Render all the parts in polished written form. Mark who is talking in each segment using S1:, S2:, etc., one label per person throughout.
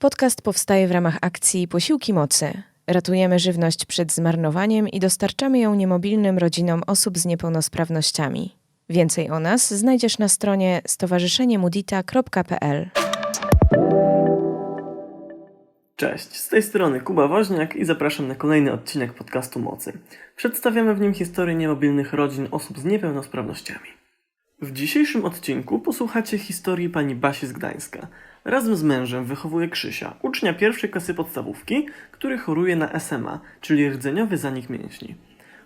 S1: Podcast powstaje w ramach akcji Posiłki Mocy. Ratujemy żywność przed zmarnowaniem i dostarczamy ją niemobilnym rodzinom osób z niepełnosprawnościami. Więcej o nas znajdziesz na stronie stowarzyszeniemudita.pl.
S2: Cześć, z tej strony Kuba Woźniak i zapraszam na kolejny odcinek podcastu Mocy. Przedstawiamy w nim historię niemobilnych rodzin osób z niepełnosprawnościami. W dzisiejszym odcinku posłuchacie historii pani Basi z Gdańska. Razem z mężem wychowuje Krzysia, ucznia pierwszej klasy podstawówki, który choruje na SMA, czyli rdzeniowy zanik mięśni.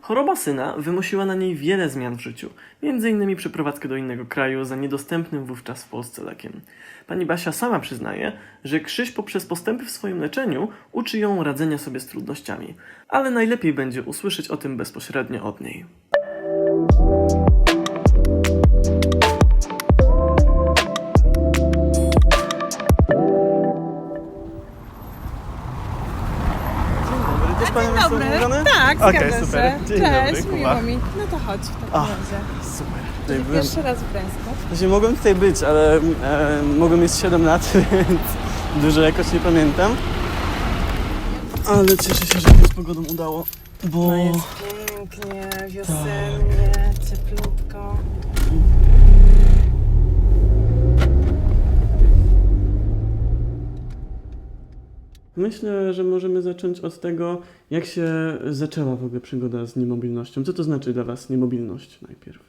S2: Choroba syna wymusiła na niej wiele zmian w życiu, m.in. przeprowadzkę do innego kraju za niedostępnym wówczas w Polsce lekiem. Pani Basia sama przyznaje, że Krzyś poprzez postępy w swoim leczeniu uczy ją radzenia sobie z trudnościami, ale najlepiej będzie usłyszeć o tym bezpośrednio od niej.
S3: Dzień dobry. Tak,
S2: Okej,
S3: zgadza
S2: super.
S3: się.
S2: Dzień
S3: Cześć,
S2: dobry,
S3: miło
S2: Kuba.
S3: mi. No to chodź w takim razie.
S2: Super.
S3: Pierwszy raz w Gdańsku.
S2: Właśnie mogłem tutaj być, ale mogłem mieć 7 lat, więc dużo jakoś nie pamiętam. Ale cieszę się, że się z pogodą udało, bo...
S3: No jest pięknie, wiosennie, cieplutko.
S2: Myślę, że możemy zacząć od tego, jak się zaczęła w ogóle przygoda z niemobilnością. Co to znaczy dla Was niemobilność najpierw?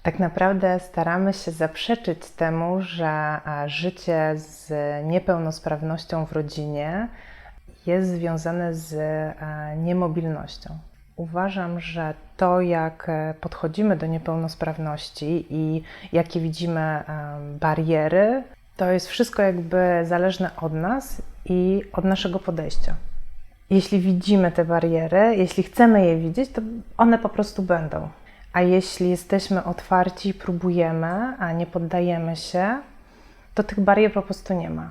S4: Tak naprawdę staramy się zaprzeczyć temu, że życie z niepełnosprawnością w rodzinie jest związane z niemobilnością. Uważam, że to, jak podchodzimy do niepełnosprawności i jakie widzimy bariery, to jest wszystko jakby zależne od nas i od naszego podejścia. Jeśli widzimy te bariery, jeśli chcemy je widzieć, to one po prostu będą. A jeśli jesteśmy otwarci, próbujemy, a nie poddajemy się, to tych barier po prostu nie ma.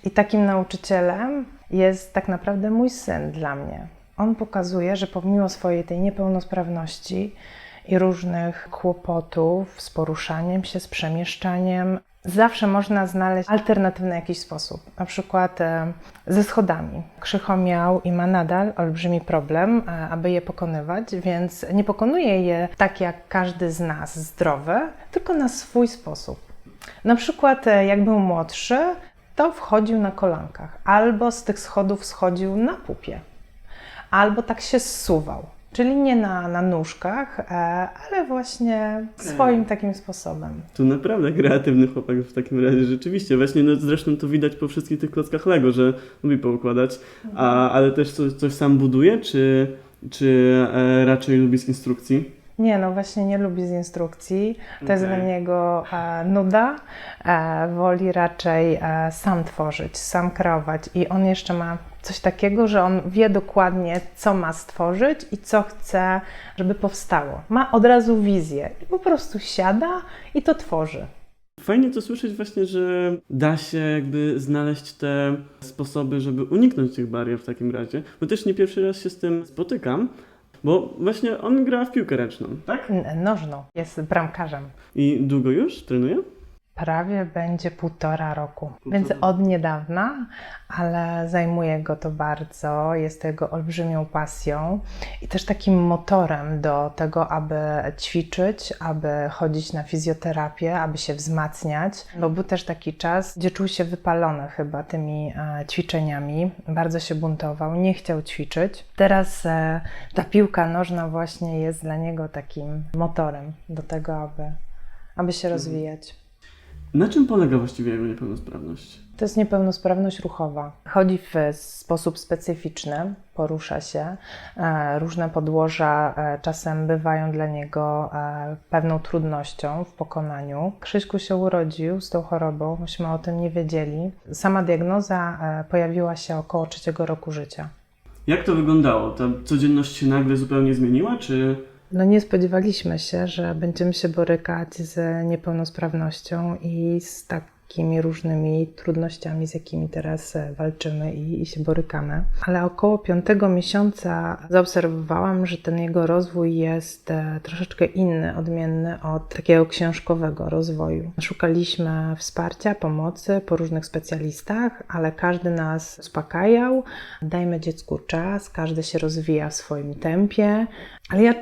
S4: I takim nauczycielem jest tak naprawdę mój syn dla mnie. On pokazuje, że pomimo swojej tej niepełnosprawności i różnych kłopotów z poruszaniem się, z przemieszczaniem, zawsze można znaleźć alternatywny jakiś sposób. Na przykład ze schodami. Krzycho miał i ma nadal olbrzymi problem, aby je pokonywać, więc nie pokonuje je tak jak każdy z nas zdrowy, tylko na swój sposób. Na przykład jak był młodszy, to wchodził na kolankach, albo z tych schodów schodził na pupie, albo tak się zsuwał. Czyli nie na nóżkach, ale właśnie swoim takim sposobem.
S2: To naprawdę kreatywny chłopak w takim razie, rzeczywiście. Właśnie, no zresztą to widać po wszystkich tych klockach Lego, że lubi poukładać, ale też coś sam buduje, czy raczej lubi z instrukcji?
S4: Nie, no właśnie nie lubi z instrukcji. To jest dla niego nuda. Woli raczej sam tworzyć, sam kreować. I on jeszcze ma coś takiego, że on wie dokładnie, co ma stworzyć i co chce, żeby powstało. Ma od razu wizję i po prostu siada i to tworzy.
S2: Fajnie to słyszeć właśnie, że da się jakby znaleźć te sposoby, żeby uniknąć tych barier w takim razie. Bo też nie pierwszy raz się z tym spotykam, bo właśnie on gra w piłkę ręczną, tak?
S4: Nożną. Jest bramkarzem.
S2: I długo już trenuje?
S4: Prawie będzie 1,5 roku, więc od niedawna, ale zajmuje go to bardzo, jest to jego olbrzymią pasją i też takim motorem do tego, aby ćwiczyć, aby chodzić na fizjoterapię, aby się wzmacniać, bo był też taki czas, gdzie czuł się wypalony chyba tymi ćwiczeniami, bardzo się buntował, nie chciał ćwiczyć. Teraz ta piłka nożna właśnie jest dla niego takim motorem do tego, aby się rozwijać.
S2: Na czym polega właściwie jego niepełnosprawność?
S4: To jest niepełnosprawność ruchowa. Chodzi w sposób specyficzny, porusza się. Różne podłoża czasem bywają dla niego pewną trudnością w pokonaniu. Krzyśku się urodził z tą chorobą, myśmy o tym nie wiedzieli. Sama diagnoza pojawiła się około 3 roku życia.
S2: Jak to wyglądało? Ta codzienność się nagle zupełnie zmieniła, czy...
S4: No nie spodziewaliśmy się, że będziemy się borykać z niepełnosprawnością i z takimi różnymi trudnościami, z jakimi teraz walczymy i się borykamy. Ale około 5 miesiąca zaobserwowałam, że ten jego rozwój jest troszeczkę inny, odmienny od takiego książkowego rozwoju. Szukaliśmy wsparcia, pomocy po różnych specjalistach, ale każdy nas uspokajał. Dajmy dziecku czas, każdy się rozwija w swoim tempie. Ale ja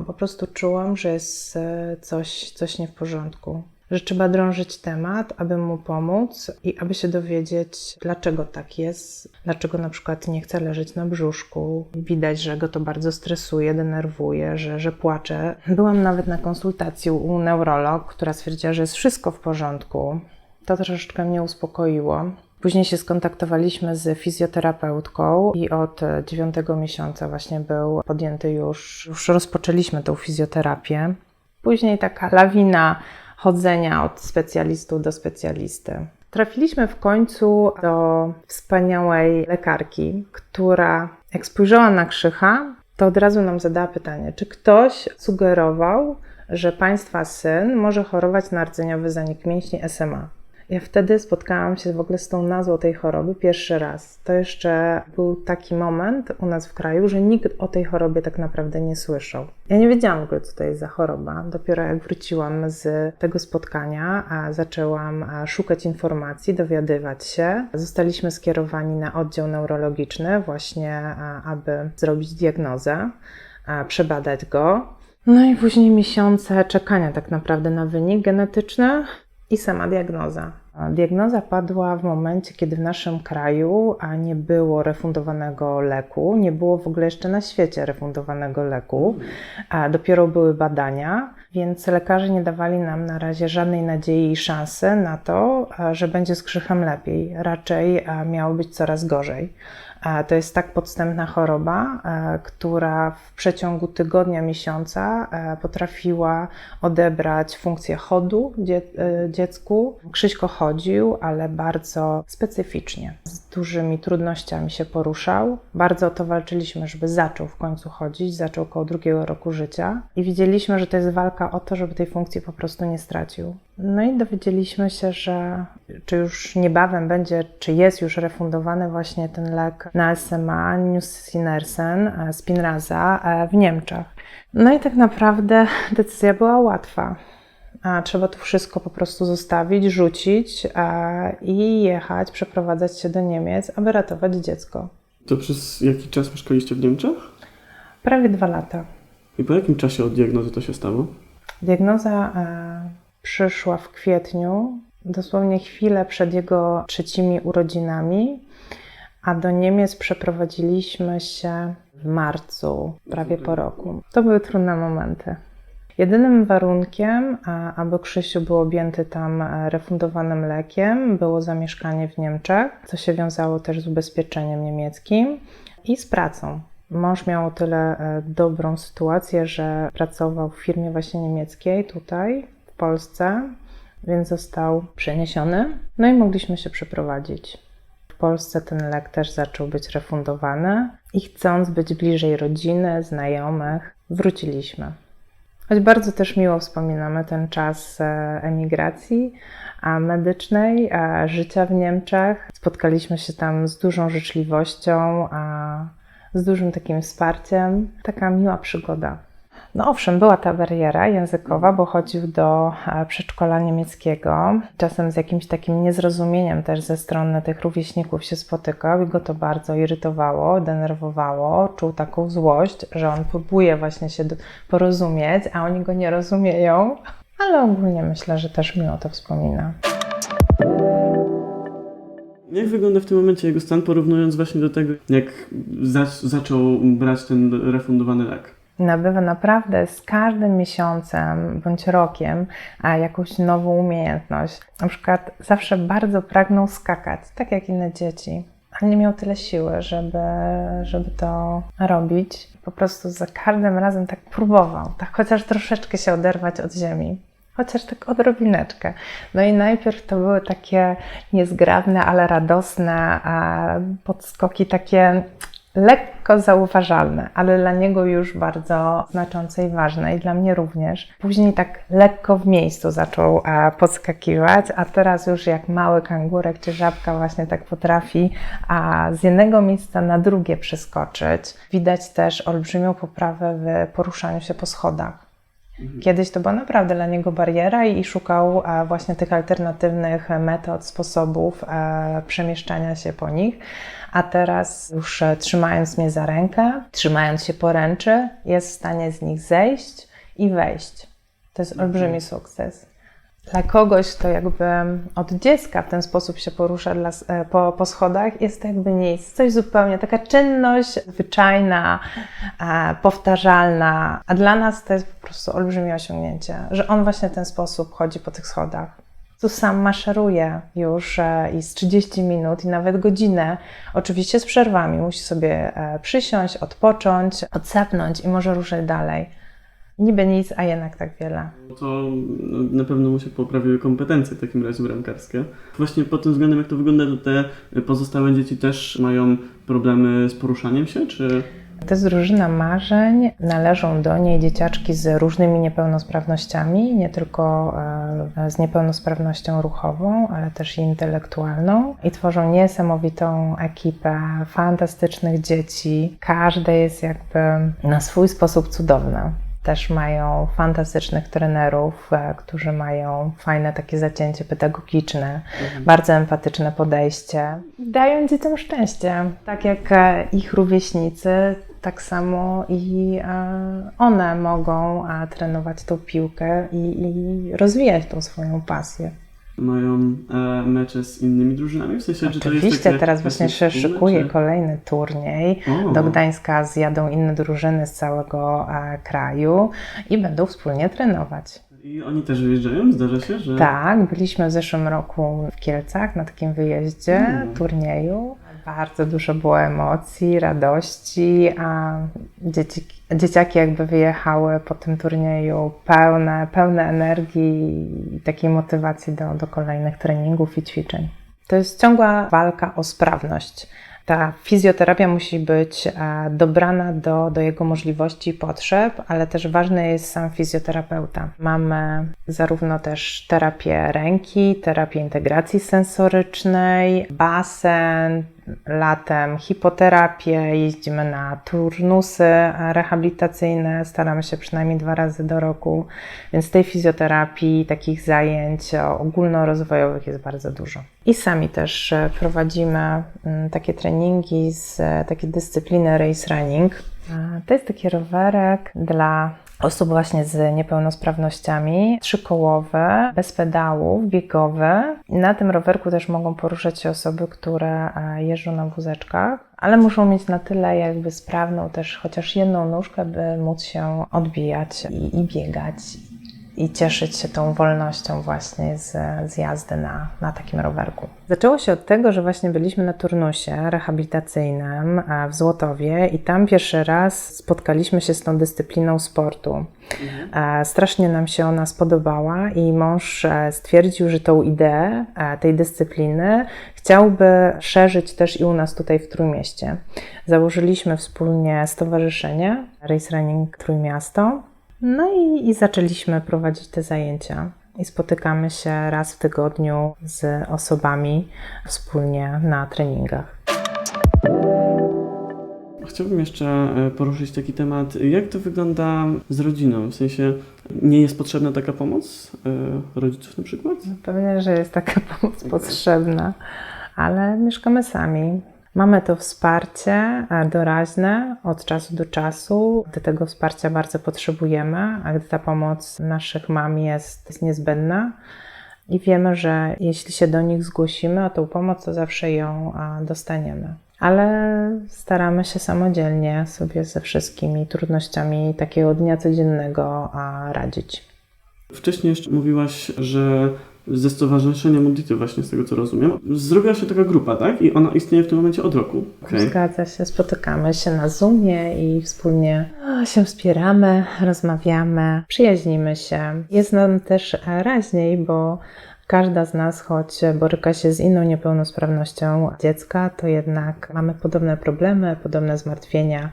S4: po prostu czułam, że jest coś nie w porządku. Że trzeba drążyć temat, aby mu pomóc i aby się dowiedzieć, dlaczego tak jest, dlaczego na przykład nie chce leżeć na brzuszku. Widać, że go to bardzo stresuje, denerwuje, że płacze. Byłam nawet na konsultacji u neurolog, która stwierdziła, że jest wszystko w porządku. To troszeczkę mnie uspokoiło. Później się skontaktowaliśmy z fizjoterapeutką i od 9 miesiąca właśnie był podjęty już rozpoczęliśmy tą fizjoterapię. Później taka lawina chodzenia od specjalistów do specjalisty. Trafiliśmy w końcu do wspaniałej lekarki, która jak spojrzała na Krzycha, to od razu nam zadała pytanie, czy ktoś sugerował, że Państwa syn może chorować na rdzeniowy zanik mięśni SMA. Ja wtedy spotkałam się w ogóle z tą nazwą tej choroby pierwszy raz. To jeszcze był taki moment u nas w kraju, że nikt o tej chorobie tak naprawdę nie słyszał. Ja nie wiedziałam w ogóle, co to jest za choroba. Dopiero jak wróciłam z tego spotkania, zaczęłam szukać informacji, dowiadywać się. Zostaliśmy skierowani na oddział neurologiczny właśnie, aby zrobić diagnozę, przebadać go. No i później miesiące czekania tak naprawdę na wynik genetyczny. I sama diagnoza. Diagnoza padła w momencie, kiedy w naszym kraju nie było refundowanego leku, nie było w ogóle jeszcze na świecie refundowanego leku, dopiero były badania, więc lekarze nie dawali nam na razie żadnej nadziei i szansy na to, że będzie z Krzychem lepiej. Raczej miało być coraz gorzej. To jest tak podstępna choroba, która w przeciągu tygodnia, miesiąca potrafiła odebrać funkcję chodu dziecku. Krzyśko chodził, ale bardzo specyficznie. Z dużymi trudnościami się poruszał. Bardzo o to walczyliśmy, żeby zaczął w końcu chodzić. Zaczął około 2 roku życia. I widzieliśmy, że to jest walka o to, żeby tej funkcji po prostu nie stracił. No i dowiedzieliśmy się, że czy już niebawem będzie, czy jest już refundowany właśnie ten lek na SMA, nusinersen, Spinraza w Niemczech. No i tak naprawdę decyzja była łatwa. Trzeba to wszystko po prostu zostawić, rzucić i jechać, przeprowadzać się do Niemiec, aby ratować dziecko.
S2: To przez jaki czas mieszkaliście w Niemczech?
S4: Prawie 2 lata.
S2: I po jakim czasie od diagnozy to się stało?
S4: Diagnoza przyszła w kwietniu, dosłownie chwilę przed jego 3 urodzinami, a do Niemiec przeprowadziliśmy się w marcu, prawie po roku. To były trudne momenty. Jedynym warunkiem, aby Krzysiu był objęty tam refundowanym lekiem, było zamieszkanie w Niemczech, co się wiązało też z ubezpieczeniem niemieckim i z pracą. Mąż miał o tyle dobrą sytuację, że pracował w firmie właśnie niemieckiej tutaj, w Polsce, więc został przeniesiony. No i mogliśmy się przeprowadzić. W Polsce ten lek też zaczął być refundowany i chcąc być bliżej rodziny, znajomych, wróciliśmy. Choć bardzo też miło wspominamy ten czas emigracji medycznej, życia w Niemczech. Spotkaliśmy się tam z dużą życzliwością, z dużym takim wsparciem. Taka miła przygoda. No owszem, była ta bariera językowa, bo chodził do przedszkola niemieckiego. Czasem z jakimś takim niezrozumieniem też ze strony tych rówieśników się spotykał i go to bardzo irytowało, denerwowało. Czuł taką złość, że on próbuje właśnie się porozumieć, a oni go nie rozumieją. Ale ogólnie myślę, że też miło to wspomina.
S2: Jak wygląda w tym momencie jego stan, porównując właśnie do tego, jak zaczął brać ten refundowany lek?
S4: Nabywa naprawdę z każdym miesiącem bądź rokiem jakąś nową umiejętność. Na przykład zawsze bardzo pragnął skakać, tak jak inne dzieci, ale nie miał tyle siły, żeby to robić. Po prostu za każdym razem tak próbował, tak chociaż troszeczkę się oderwać od ziemi. Chociaż tak odrobineczkę. No i najpierw to były takie niezgrabne, ale radosne podskoki, takie lekko zauważalne, ale dla niego już bardzo znaczące i ważne i dla mnie również. Później tak lekko w miejscu zaczął podskakiwać, a teraz już jak mały kangurek czy żabka właśnie tak potrafi z jednego miejsca na drugie przeskoczyć. Widać też olbrzymią poprawę w poruszaniu się po schodach. Kiedyś to była naprawdę dla niego bariera i szukał właśnie tych alternatywnych metod, sposobów przemieszczania się po nich. A teraz już trzymając mnie za rękę, trzymając się poręczy, jest w stanie z nich zejść i wejść. To jest olbrzymi sukces. Dla kogoś, kto jakby od dziecka w ten sposób się porusza po schodach, jest to jakby nic. Coś zupełnie, taka czynność zwyczajna, powtarzalna. A dla nas to jest po prostu olbrzymie osiągnięcie, że on właśnie w ten sposób chodzi po tych schodach. Tu sam maszeruje już i z 30 minut i nawet godzinę, oczywiście z przerwami. Musi sobie przysiąść, odpocząć, odsapnąć i może ruszyć dalej. Niby nic, a jednak tak wiele.
S2: To na pewno mu się poprawiły kompetencje w takim razie bramkarskie. Właśnie pod tym względem, jak to wygląda, to te pozostałe dzieci też mają problemy z poruszaniem się, czy...
S4: To jest drużyna marzeń, należą do niej dzieciaczki z różnymi niepełnosprawnościami, nie tylko z niepełnosprawnością ruchową, ale też i intelektualną i tworzą niesamowitą ekipę fantastycznych dzieci. Każde jest jakby na swój sposób cudowne. Też mają fantastycznych trenerów, którzy mają fajne takie zacięcie pedagogiczne, bardzo empatyczne podejście. Dają dzieciom szczęście. Tak jak ich rówieśnicy, tak samo i one mogą trenować tą piłkę i rozwijać tą swoją pasję.
S2: Mają mecze z innymi drużynami? W sensie,
S4: Oczywiście,
S2: czy to jest takie
S4: teraz właśnie się szykuje kolejny turniej.
S2: O.
S4: Do Gdańska zjadą inne drużyny z całego kraju i będą wspólnie trenować.
S2: I oni też wyjeżdżają? Zdarza się, że...
S4: Tak, byliśmy w zeszłym roku w Kielcach na takim wyjeździe, turnieju. Bardzo dużo było emocji, radości, a dzieciaki jakby wyjechały po tym turnieju pełne energii i takiej motywacji do kolejnych treningów i ćwiczeń. To jest ciągła walka o sprawność. Ta fizjoterapia musi być dobrana do jego możliwości i potrzeb, ale też ważny jest sam fizjoterapeuta. Mamy zarówno też terapię ręki, terapię integracji sensorycznej, basen, latem hipoterapię, jeździmy na turnusy rehabilitacyjne, staramy się przynajmniej 2 razy do roku, więc tej fizjoterapii, takich zajęć ogólnorozwojowych jest bardzo dużo. I sami też prowadzimy takie treningi z takiej dyscypliny race running. To jest taki rowerek dla osób właśnie z niepełnosprawnościami, 3-kołowy, bez pedałów, biegowy. Na tym rowerku też mogą poruszać się osoby, które jeżdżą na wózeczkach, ale muszą mieć na tyle jakby sprawną też chociaż jedną nóżkę, by móc się odbijać i biegać i cieszyć się tą wolnością właśnie z jazdy na takim rowerku. Zaczęło się od tego, że właśnie byliśmy na turnusie rehabilitacyjnym w Złotowie i tam pierwszy raz spotkaliśmy się z tą dyscypliną sportu. Strasznie nam się ona spodobała i mąż stwierdził, że tą ideę tej dyscypliny chciałby szerzyć też i u nas tutaj w Trójmieście. Założyliśmy wspólnie stowarzyszenie Race Running Trójmiasto. No i zaczęliśmy prowadzić te zajęcia i spotykamy się raz w tygodniu z osobami wspólnie na treningach.
S2: Chciałbym jeszcze poruszyć taki temat, jak to wygląda z rodziną, w sensie nie jest potrzebna taka pomoc rodziców na przykład?
S4: Pewnie, że jest taka pomoc potrzebna, ale mieszkamy sami. Mamy to wsparcie doraźne od czasu do czasu, gdy tego wsparcia bardzo potrzebujemy, a gdy ta pomoc naszych mam jest niezbędna i wiemy, że jeśli się do nich zgłosimy o tą pomoc, to zawsze ją dostaniemy. Ale staramy się samodzielnie sobie ze wszystkimi trudnościami takiego dnia codziennego radzić.
S2: Wcześniej jeszcze mówiłaś, że ze Stowarzyszenia Modlitwy, właśnie z tego co rozumiem, zrobiła się taka grupa, tak? I ona istnieje w tym momencie od roku. Okay.
S4: Zgadza się, spotykamy się na Zoomie i wspólnie się wspieramy, rozmawiamy, przyjaźnimy się. Jest nam też raźniej, bo Każda z nas, choć boryka się z inną niepełnosprawnością dziecka, to jednak mamy podobne problemy, podobne zmartwienia,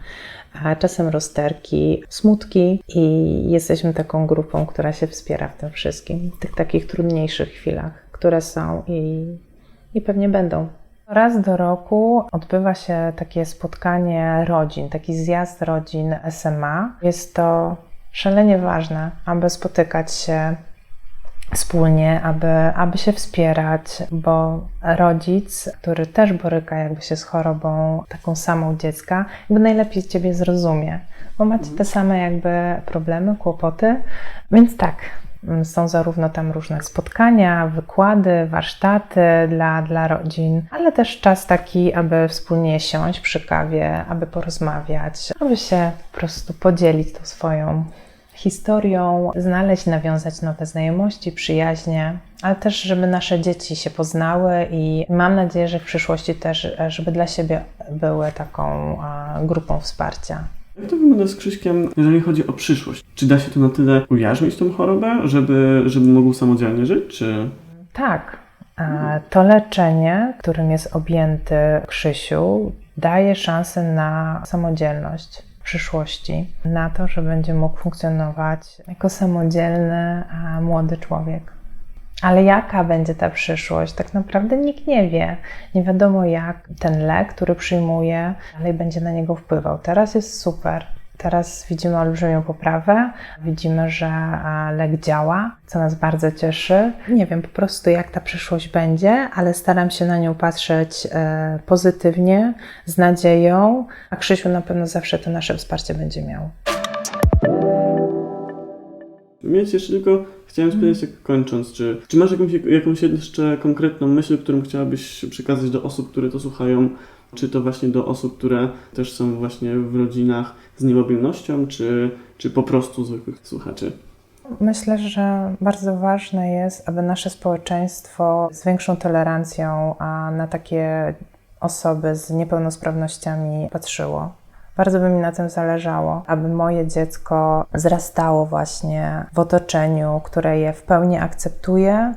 S4: a czasem rozterki, smutki i jesteśmy taką grupą, która się wspiera w tym wszystkim, w tych takich trudniejszych chwilach, które są i pewnie będą. Raz do roku odbywa się takie spotkanie rodzin, taki zjazd rodzin SMA. Jest to szalenie ważne, aby spotykać się wspólnie, aby się wspierać, bo rodzic, który też boryka jakby się z chorobą taką samą dziecka, jakby najlepiej Ciebie zrozumie, bo macie te same jakby problemy, kłopoty, więc tak, są zarówno tam różne spotkania, wykłady, warsztaty dla rodzin, ale też czas taki, aby wspólnie siąść przy kawie, aby porozmawiać, aby się po prostu podzielić tą swoją historią, znaleźć, nawiązać nowe znajomości, przyjaźnie, ale też, żeby nasze dzieci się poznały i mam nadzieję, że w przyszłości też, żeby dla siebie były taką grupą wsparcia.
S2: Jak to wygląda z Krzyśkiem, jeżeli chodzi o przyszłość? Czy da się to na tyle ujarzmić tą chorobę, żeby mógł samodzielnie żyć, czy...
S4: Tak. To leczenie, którym jest objęty Krzysiu, daje szansę na samodzielność w przyszłości, na to, że będzie mógł funkcjonować jako samodzielny, młody człowiek. Ale jaka będzie ta przyszłość? Tak naprawdę nikt nie wie. Nie wiadomo, jak ten lek, który przyjmuje, dalej będzie na niego wpływał. Teraz jest super. Teraz widzimy olbrzymią poprawę. Widzimy, że lek działa, co nas bardzo cieszy. Nie wiem po prostu, jak ta przyszłość będzie, ale staram się na nią patrzeć pozytywnie, z nadzieją, a Krzysiu na pewno zawsze to nasze wsparcie będzie miał.
S2: Mieć jeszcze tylko, chciałem spytać, jak kończąc, czy masz jakąś jeszcze konkretną myśl, którą chciałabyś przekazać do osób, które to słuchają, czy to właśnie do osób, które też są właśnie w rodzinach z niemobilnością, czy po prostu zwykłych słuchaczy?
S4: Myślę, że bardzo ważne jest, aby nasze społeczeństwo z większą tolerancją na takie osoby z niepełnosprawnościami patrzyło. Bardzo by mi na tym zależało, aby moje dziecko wzrastało właśnie w otoczeniu, które je w pełni akceptuje,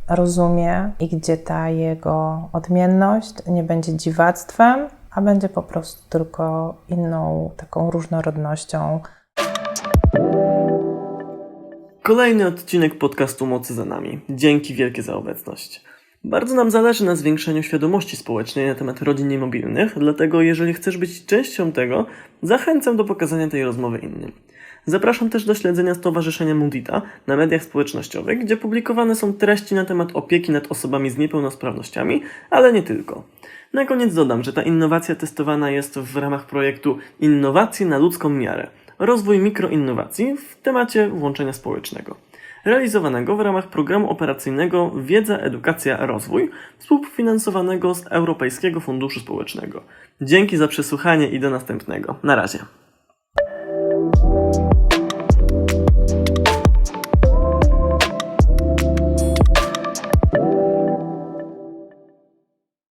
S4: rozumie i gdzie ta jego odmienność nie będzie dziwactwem, a będzie po prostu tylko inną taką różnorodnością.
S2: Kolejny odcinek podcastu Mocy za nami. Dzięki wielkie za obecność. Bardzo nam zależy na zwiększeniu świadomości społecznej na temat rodzin niemobilnych, dlatego jeżeli chcesz być częścią tego, zachęcam do pokazania tej rozmowy innym. Zapraszam też do śledzenia Stowarzyszenia Mundita na mediach społecznościowych, gdzie publikowane są treści na temat opieki nad osobami z niepełnosprawnościami, ale nie tylko. Na koniec dodam, że ta innowacja testowana jest w ramach projektu Innowacje na ludzką miarę. Rozwój mikroinnowacji w temacie włączenia społecznego. Realizowanego w ramach programu operacyjnego Wiedza, Edukacja, Rozwój, współfinansowanego z Europejskiego Funduszu Społecznego. Dzięki za przesłuchanie i do następnego. Na razie.